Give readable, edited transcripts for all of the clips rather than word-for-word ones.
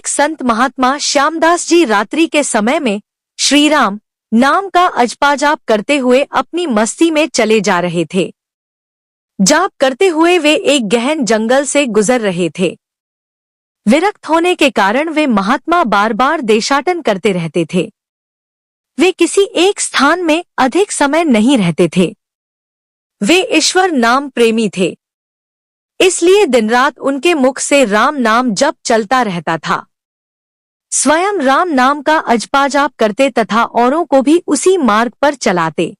संत महात्मा श्यामदास जी रात्रि के समय में श्री राम नाम का अजपा जाप करते हुए अपनी मस्ती में चले जा रहे थे। जाप करते हुए वे एक गहन जंगल से गुजर रहे थे। विरक्त होने के कारण वे महात्मा बार बार देशाटन करते रहते थे। वे किसी एक स्थान में अधिक समय नहीं रहते थे। वे ईश्वर नाम प्रेमी थे, इसलिए दिन रात उनके मुख से राम नाम जप चलता रहता था। स्वयं राम नाम का अजपा जाप करते तथा औरों को भी उसी मार्ग पर चलाते।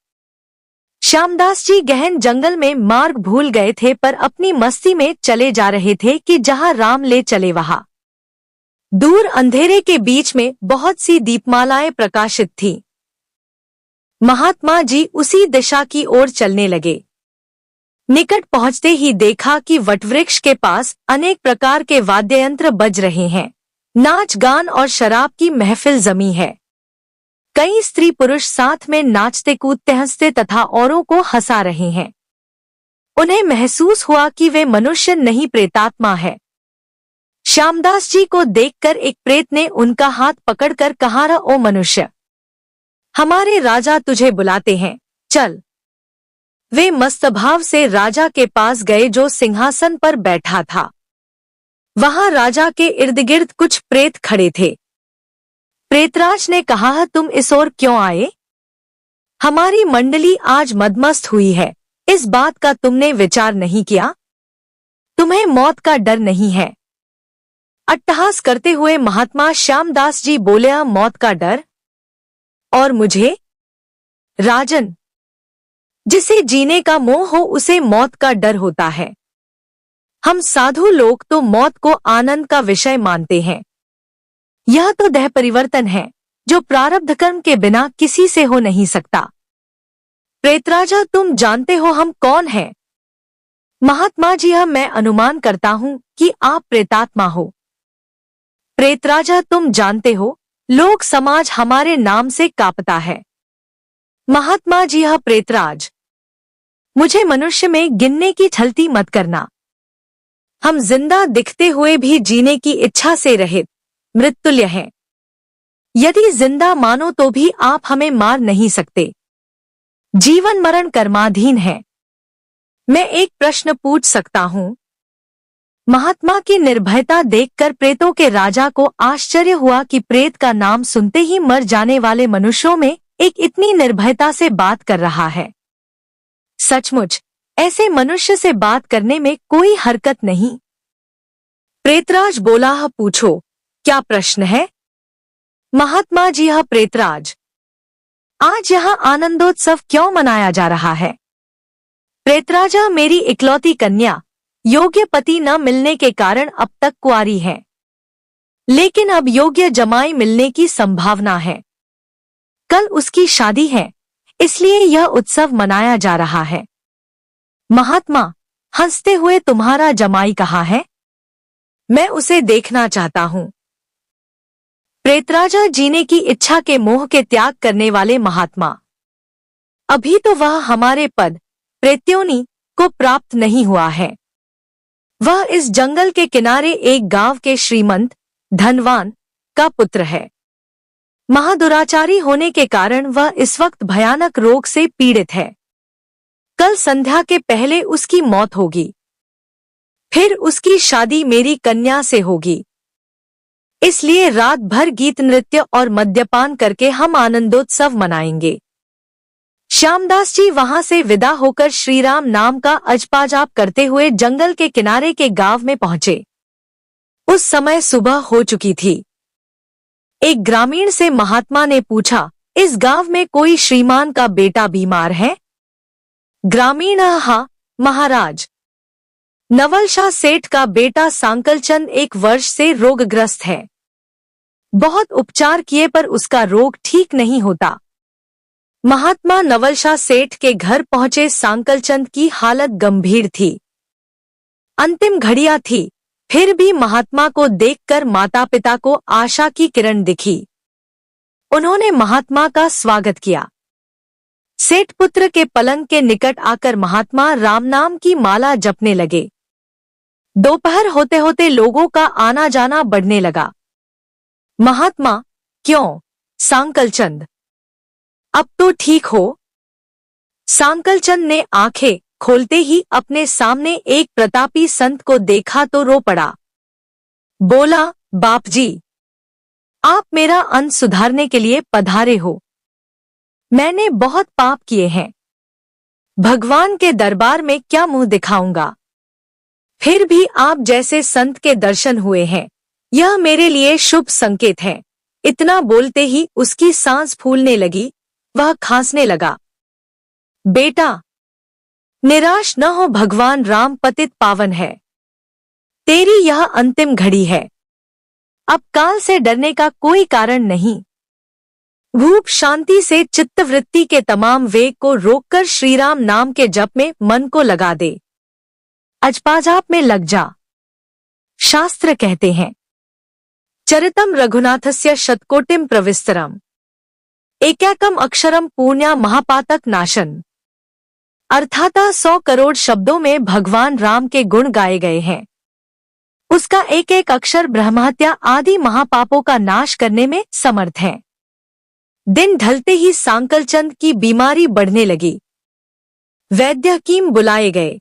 श्यामदास जी गहन जंगल में मार्ग भूल गए थे, पर अपनी मस्ती में चले जा रहे थे कि जहां राम ले चले वहां दूर अंधेरे के बीच में बहुत सी दीपमालाएं प्रकाशित थीं। महात्मा जी उसी दिशा की ओर चलने लगे। निकट पहुंचते ही देखा कि वटवृक्ष के पास अनेक प्रकार के वाद्ययंत्र बज रहे हैं। नाच गान और शराब की महफिल जमी है। कई स्त्री पुरुष साथ में नाचते कूदते हंसते तथा औरों को हंसा रहे हैं। उन्हें महसूस हुआ कि वे मनुष्य नहीं प्रेतात्मा है। श्यामदास जी को देखकर एक प्रेत ने उनका हाथ पकड़कर कहा, ओ मनुष्य, हमारे राजा तुझे बुलाते हैं, चल। वे मस्तभाव से राजा के पास गए जो सिंहासन पर बैठा था। वहां राजा के इर्द गिर्द कुछ प्रेत खड़े थे। प्रेतराज ने कहा, तुम इस ओर क्यों आए? हमारी मंडली आज मदमस्त हुई है, इस बात का तुमने विचार नहीं किया? तुम्हें मौत का डर नहीं है? अट्टहास करते हुए महात्मा श्यामदास जी बोले, मौत का डर? और मुझे? राजन, जिसे जीने का मोह हो उसे मौत का डर होता है। हम साधु लोग तो मौत को आनंद का विषय मानते हैं। यह तो देह परिवर्तन है जो प्रारब्ध कर्म के बिना किसी से हो नहीं सकता। प्रेतराजा, तुम जानते हो हम कौन हैं? महात्मा जी, मैं अनुमान करता हूं कि आप प्रेतात्मा हो। प्रेतराजा, तुम जानते हो लोक समाज हमारे नाम से कांपता है। महात्मा जी, प्रेतराज, मुझे मनुष्य में गिनने की छलती मत करना। हम जिंदा दिखते हुए भी जीने की इच्छा से रहित मृत्युल्य हैं। यदि जिंदा मानो तो भी आप हमें मार नहीं सकते। जीवन मरण कर्माधीन है। मैं एक प्रश्न पूछ सकता हूं? महात्मा की निर्भयता देखकर प्रेतों के राजा को आश्चर्य हुआ कि प्रेत का नाम सुनते ही मर जाने वाले मनुष्यों में एक इतनी निर्भयता से बात कर रहा है। सचमुच ऐसे मनुष्य से बात करने में कोई हरकत नहीं। प्रेतराज बोला, पूछो, क्या प्रश्न है? महात्मा जी, प्रेतराज, आज यहाँ आनंदोत्सव क्यों मनाया जा रहा है? प्रेतराजा, मेरी इकलौती कन्या योग्य पति न मिलने के कारण अब तक कुंवारी है, लेकिन अब योग्य जमाई मिलने की संभावना है। कल उसकी शादी है, इसलिए यह उत्सव मनाया जा रहा है। महात्मा, हंसते हुए, तुम्हारा जमाई कहाँ है? मैं उसे देखना चाहता हूँ। प्रेतराजा, जीने की इच्छा के मोह के त्याग करने वाले महात्मा, अभी तो वह हमारे पद प्रेत्योनि को प्राप्त नहीं हुआ है। वह इस जंगल के किनारे एक गांव के श्रीमंत धनवान का पुत्र है। महादुराचारी होने के कारण वह इस वक्त भयानक रोग से पीड़ित है। कल संध्या के पहले उसकी मौत होगी, फिर उसकी शादी मेरी कन्या से होगी। इसलिए रात भर गीत नृत्य और मद्यपान करके हम आनंदोत्सव मनाएंगे। श्यामदास जी वहां से विदा होकर श्रीराम नाम का अजपा जाप करते हुए जंगल के किनारे के गांव में पहुंचे। उस समय सुबह हो चुकी थी। एक ग्रामीण से महात्मा ने पूछा, इस गांव में कोई श्रीमान का बेटा बीमार है? ग्रामीण, हाँ महाराज, नवल शाह सेठ का बेटा सांकलचंद 1 वर्ष से रोगग्रस्त है। बहुत उपचार किए पर उसका रोग ठीक नहीं होता। महात्मा नवल शाह सेठ के घर पहुंचे। सांकलचंद की हालत गंभीर थी। अंतिम घड़ियां थी, फिर भी महात्मा को देखकर माता पिता को आशा की किरण दिखी। उन्होंने महात्मा का स्वागत किया। सेठ पुत्र के पलंग के निकट आकर महात्मा राम नाम की माला जपने लगे। दोपहर होते होते लोगों का आना जाना बढ़ने लगा। महात्मा, क्यों? सांकलचंद, अब तो ठीक हो? सांकलचंद ने आंखें खोलते ही अपने सामने एक प्रतापी संत को देखा तो रो पड़ा। बोला, बाप जी, आप मेरा अंत सुधारने के लिए पधारे हो। मैंने बहुत पाप किए हैं, भगवान के दरबार में क्या मुंह दिखाऊंगा। फिर भी आप जैसे संत के दर्शन हुए हैं, यह मेरे लिए शुभ संकेत है। इतना बोलते ही उसकी सांस फूलने लगी, वह खांसने लगा। बेटा, निराश न हो, भगवान राम पतित पावन है। तेरी यह अंतिम घड़ी है। अब काल से डरने का कोई कारण नहीं। भूप शांति से चित्तवृत्ति के तमाम वेग को रोककर श्रीराम नाम के जप में मन को लगा दे। अजपाजाप में लग जा। शास्त्र कहते हैं, चरितम रघुनाथस्य शतकोटिम प्रविस्तरम एकैकम अक्षरम पुण्या महापातक नाशन। अर्थात 100 करोड़ शब्दों में भगवान राम के गुण गाए गए हैं। उसका एक एक अक्षर ब्रह्महत्या आदि महापापों का नाश करने में समर्थ है। दिन ढलते ही सांकलचंद की बीमारी बढ़ने लगी। वैद्य हकीम बुलाए गए।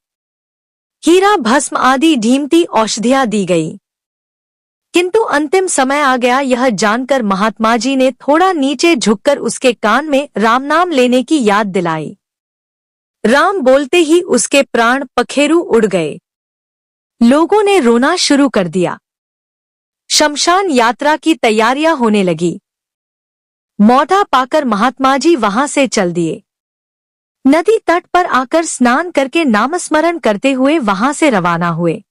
हीरा भस्म आदि ढीमती औषधियां दी गई। किंतु अंतिम समय आ गया, यह जानकर महात्मा जी ने थोड़ा नीचे झुककर उसके कान में राम नाम लेने की याद दिलाई। राम बोलते ही उसके प्राण पखेरु उड़ गए। लोगों ने रोना शुरू कर दिया। शमशान यात्रा की तैयारियां होने लगी। मौका पाकर महात्मा जी वहां से चल दिए। नदी तट पर आकर स्नान करके नामस्मरण करते हुए वहां से रवाना हुए।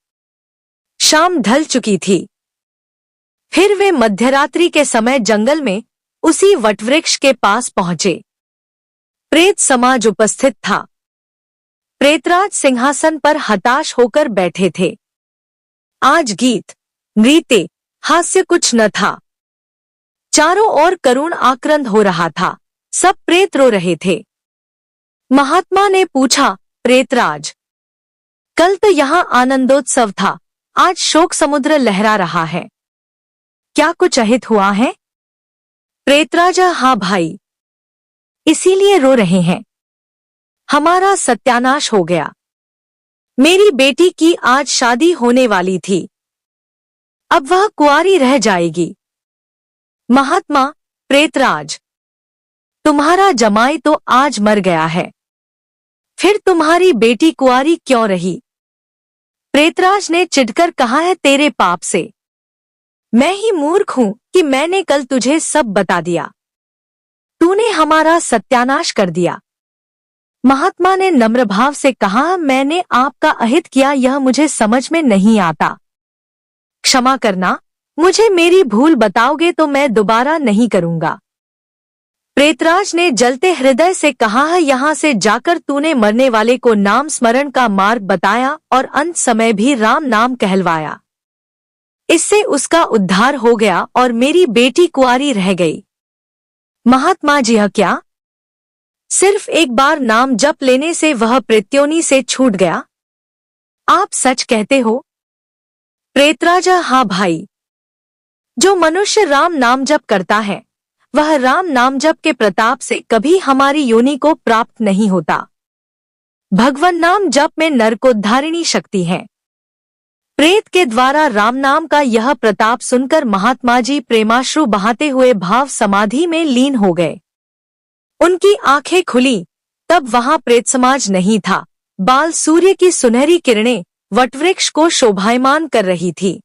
शाम ढल चुकी थी। फिर वे मध्यरात्रि के समय जंगल में उसी वटवृक्ष के पास पहुंचे। प्रेत समाज उपस्थित था। प्रेतराज सिंहासन पर हताश होकर बैठे थे। आज गीत, नृत्य, हास्य कुछ न था। चारों ओर करुण आक्रंद हो रहा था। सब प्रेत रो रहे थे। महात्मा ने पूछा, प्रेतराज, कल तो यहाँ आनंदोत्सव था, आज शोक समुद्र लहरा रहा है, क्या कुछ अहित हुआ है? प्रेतराज, हाँ भाई, इसीलिए रो रहे हैं। हमारा सत्यानाश हो गया। मेरी बेटी की आज शादी होने वाली थी, अब वह कुंवारी रह जाएगी। महात्मा, प्रेतराज, तुम्हारा जमाई तो आज मर गया है, फिर तुम्हारी बेटी कुंवारी क्यों रही? प्रेतराज ने चिढ़कर कहा, है तेरे पाप से। मैं ही मूर्ख हूं कि मैंने कल तुझे सब बता दिया। तूने हमारा सत्यानाश कर दिया। महात्मा ने नम्र भाव से कहा, मैंने आपका अहित किया, यह मुझे समझ में नहीं आता। क्षमा करना, मुझे मेरी भूल बताओगे तो मैं दोबारा नहीं करूंगा। प्रेतराज ने जलते हृदय से कहा, यहाँ से जाकर तूने मरने वाले को नाम स्मरण का मार्ग बताया और अंत समय भी राम नाम कहलवाया। इससे उसका उद्धार हो गया और मेरी बेटी कुंवारी रह गई। महात्मा जी, यह क्या? सिर्फ एक बार नाम जप लेने से वह प्रेत्योनि से छूट गया? आप सच कहते हो? प्रेतराज, हाँ भाई, जो मनुष्य राम नाम जप करता है वह राम नाम जप के प्रताप से कभी हमारी योनि को प्राप्त नहीं होता। भगवान नाम जप में नरकोद्धारिणी शक्ति है। प्रेत के द्वारा राम नाम का यह प्रताप सुनकर महात्मा जी प्रेमाश्रु बहाते हुए भाव समाधि में लीन हो गए। उनकी आंखें खुली, तब वहां प्रेत समाज नहीं था। बाल सूर्य की सुनहरी किरणें वटवृक्ष को शोभायमान कर रही थी।